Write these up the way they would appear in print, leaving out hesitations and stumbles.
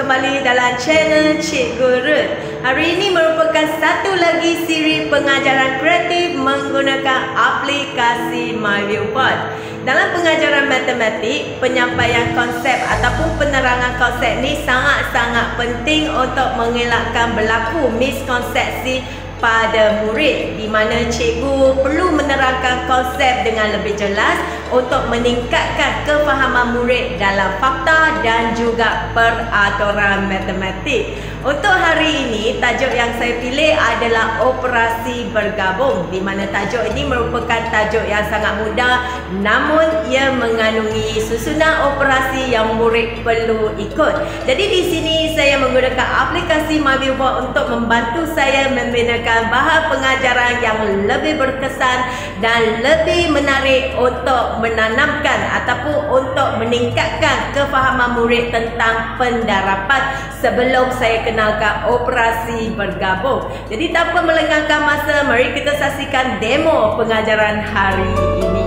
kembali dalam channel Cikgu Ruth. Hari ini merupakan satu lagi siri pengajaran kreatif menggunakan aplikasi MyViewBoard. Dalam pengajaran matematik, penyampaian konsep ataupun penerangan konsep ni sangat-sangat penting untuk mengelakkan berlaku miskonsepsi pada murid, di mana cikgu perlu menerangkan konsep dengan lebih jelas untuk meningkatkan kefahaman murid dalam fakta dan juga peraturan matematik. Untuk hari ini, tajuk yang saya pilih adalah operasi bergabung, di mana tajuk ini merupakan tajuk yang sangat mudah, namun ia mengandungi susunan operasi yang murid perlu ikut. Jadi di sini saya menggunakan aplikasi MyViewBoard untuk membantu saya membinakan bahan pengajaran yang lebih berkesan dan lebih menarik untuk menanamkan ataupun untuk meningkatkan kefahaman murid tentang pendarapan sebelum saya kenalkan operasi bergabung. Jadi tanpa melengahkan masa, mari kita saksikan demo pengajaran hari ini.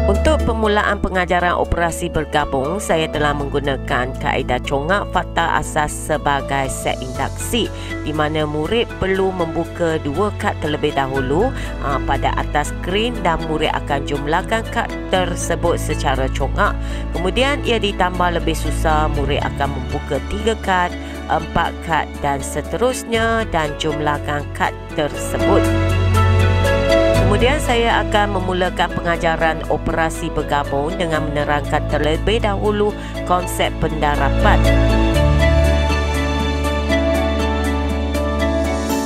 Untuk permulaan pengajaran operasi bergabung, saya telah menggunakan kaedah congak fakta asas sebagai set induksi, di mana murid perlu membuka dua kad terlebih dahulu pada atas skrin dan murid akan jumlahkan kad tersebut secara congak. Kemudian ia ditambah lebih susah, murid akan membuka 3 kad, 4 kad dan seterusnya dan jumlahkan kad tersebut. Kemudian saya akan memulakan pengajaran operasi bergabung dengan menerangkan terlebih dahulu konsep pendarapan.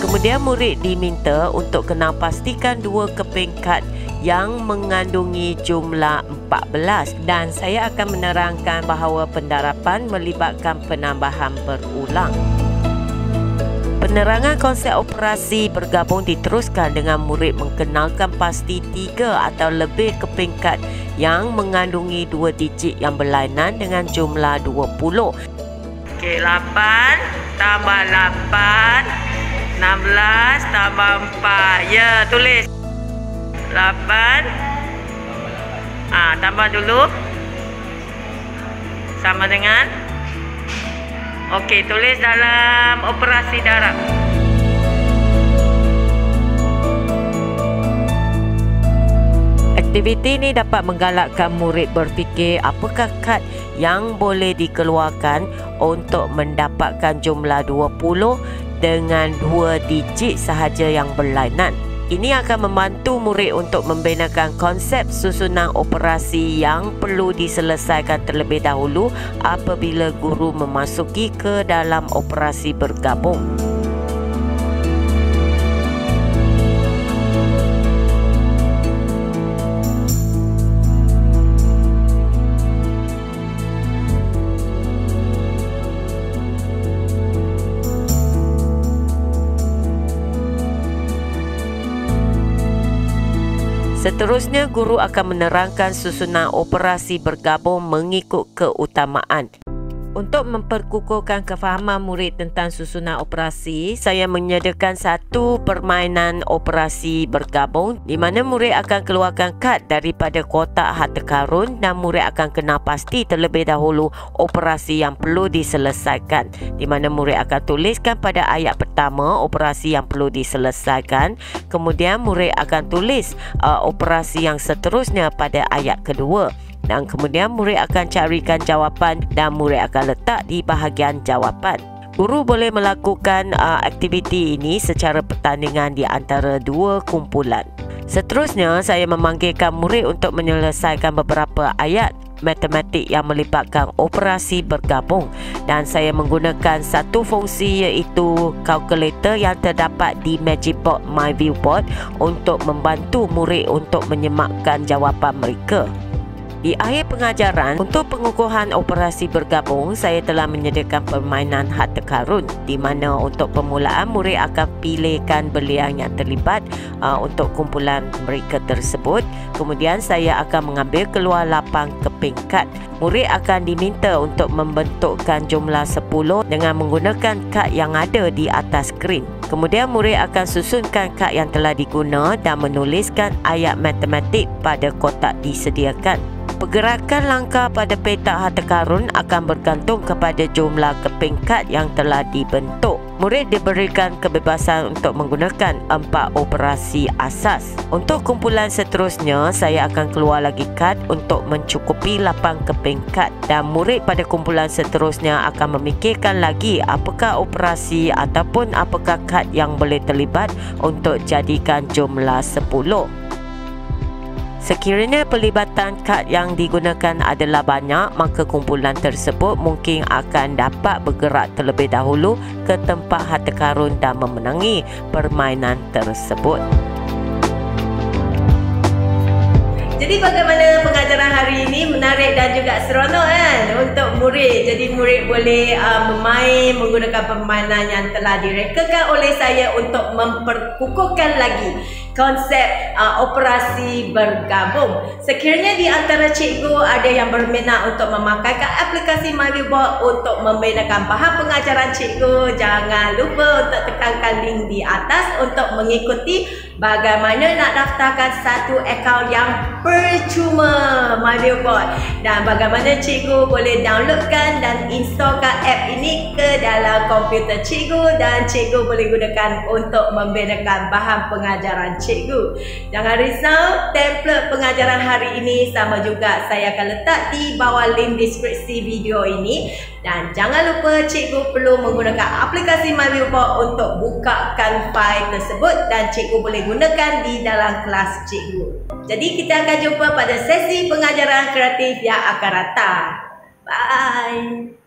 Kemudian murid diminta untuk kenal pastikan dua keping kad yang mengandungi jumlah 14, dan saya akan menerangkan bahawa pendarapan melibatkan penambahan berulang. Penerangan konsep operasi bergabung diteruskan dengan murid mengenalkan pasti 3 atau lebih keping kad yang mengandungi 2 digit yang berlainan dengan jumlah 20. Okey, 8 tambah 8, 16 tambah 4. Ya, tulis 8. Tambah dulu. Sama dengan. Okey, tulis dalam operasi darab. Aktiviti ini dapat menggalakkan murid berfikir apakah kad yang boleh dikeluarkan untuk mendapatkan jumlah 20 dengan 2 digit sahaja yang berlainan. Ini akan membantu murid untuk membinakan konsep susunan operasi yang perlu diselesaikan terlebih dahulu apabila guru memasuki ke dalam operasi bergabung. Seterusnya, guru akan menerangkan susunan operasi bergabung mengikut keutamaan. Untuk memperkukuhkan kefahaman murid tentang susunan operasi, saya menyediakan satu permainan operasi bergabung di mana murid akan keluarkan kad daripada kotak harta karun dan murid akan kenal pasti terlebih dahulu operasi yang perlu diselesaikan, di mana murid akan tuliskan pada ayat pertama operasi yang perlu diselesaikan, kemudian murid akan tulis operasi yang seterusnya pada ayat kedua, dan kemudian murid akan carikan jawapan dan murid akan letak di bahagian jawapan. Guru boleh melakukan aktiviti ini secara pertandingan di antara dua kumpulan. Seterusnya, saya memanggilkan murid untuk menyelesaikan beberapa ayat matematik yang melibatkan operasi bergabung, dan saya menggunakan satu fungsi iaitu kalkulator yang terdapat di Magic Board MyViewBoard untuk membantu murid untuk menyemakkan jawapan mereka. Di akhir pengajaran, untuk pengukuhan operasi bergabung, saya telah menyediakan permainan harta karun, di mana untuk permulaan murid akan pilihkan belian yang terlibat untuk kumpulan mereka tersebut. Kemudian saya akan mengambil keluar 8 keping kad. Murid akan diminta untuk membentukkan jumlah 10 dengan menggunakan kad yang ada di atas skrin. Kemudian murid akan susunkan kad yang telah diguna dan menuliskan ayat matematik pada kotak disediakan. Pergerakan langkah pada petak harta karun akan bergantung kepada jumlah keping kad yang telah dibentuk. Murid diberikan kebebasan untuk menggunakan 4 operasi asas. Untuk kumpulan seterusnya, saya akan keluar lagi kad untuk mencukupi 8 keping kad, dan murid pada kumpulan seterusnya akan memikirkan lagi apakah operasi ataupun apakah kad yang boleh terlibat untuk jadikan jumlah 10. Sekiranya pelibatan kad yang digunakan adalah banyak, maka kumpulan tersebut mungkin akan dapat bergerak terlebih dahulu ke tempat harta karun dan memenangi permainan tersebut. Jadi bagaimana pengajaran hari ini? Menarik dan juga seronok kan untuk murid. Jadi murid boleh bermain menggunakan permainan yang telah direkakan oleh saya untuk memperkukuhkan lagi konsep operasi bergabung. Sekiranya di antara cikgu ada yang berminat untuk memakaikan aplikasi MyViewBoard untuk membedakan bahan pengajaran cikgu, jangan lupa untuk tekankan link di atas untuk mengikuti bagaimana nak daftarkan satu akaun yang percuma MyViewBoard, dan bagaimana cikgu boleh downloadkan dan installkan app ini ke dalam komputer cikgu, dan cikgu boleh gunakan untuk membedakan bahan pengajaran cikgu. Jangan risau, template pengajaran hari ini sama juga saya akan letak di bawah link deskripsi video ini, dan jangan lupa cikgu perlu menggunakan aplikasi MyViewBoard untuk bukakan file tersebut, dan cikgu boleh gunakan di dalam kelas cikgu. Jadi kita akan jumpa pada sesi pengajaran kreatif yang akan datang. Bye.